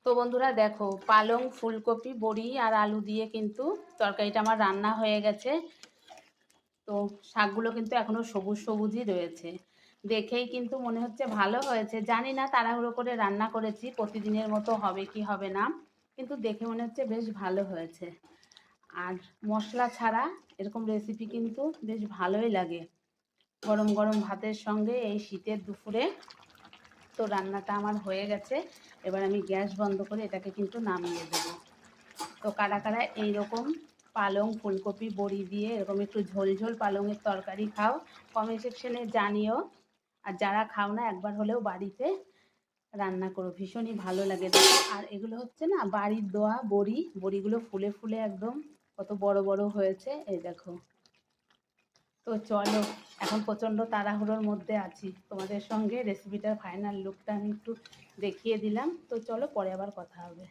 তো বন্ধুরা দেখো, পালং, ফুলকপি, বড়ি আর আলু দিয়ে কিন্তু তরকারিটা আমার রান্না হয়ে গেছে। তো শাকগুলো কিন্তু এখনো সবুজ সবুজই রয়েছে, দেখেই কিন্তু মনে হচ্ছে ভালো হয়েছে। জানি না, তাড়াহুড়ো করে রান্না করেছি, প্রতিদিনের মতো হবে কি হবে না, কিন্তু দেখে মনে হচ্ছে বেশ ভালো হয়েছে। আর মশলা ছাড়া এরকম রেসিপি কিন্তু বেশ ভালোই লাগে গরম গরম ভাতের সঙ্গে এই শীতের দুপুরে। তো রান্নাটা আমার হয়ে গেছে, এবার আমি গ্যাস বন্ধ করে এটাকে কিন্তু নামিয়ে দেবো। তো কারা কারা এইরকম পালং, ফুলকপি, বড়ি দিয়ে এরকম একটু ঝোল ঝোল পালংয়ের তরকারি খাও, কমেন্ট সেকশনে জানিও। আর যারা খাও না, একবার হলেও বাড়িতে রান্না করো, ভীষণই ভালো লাগে। আর এগুলো হচ্ছে না বাড়ির দোয়া বড়ি, বড়িগুলো ফুলে ফুলে একদম কত বড় বড় হয়েছে, এই দেখো। তো চলো, এখন প্রচণ্ড তাড়াহুড়োর মধ্যে আছি, তোমাদের সঙ্গে রেসিপিটার ফাইনাল লুকটা আমি একটু দেখিয়ে দিলাম। তো চলো, পরে আবার কথা হবে।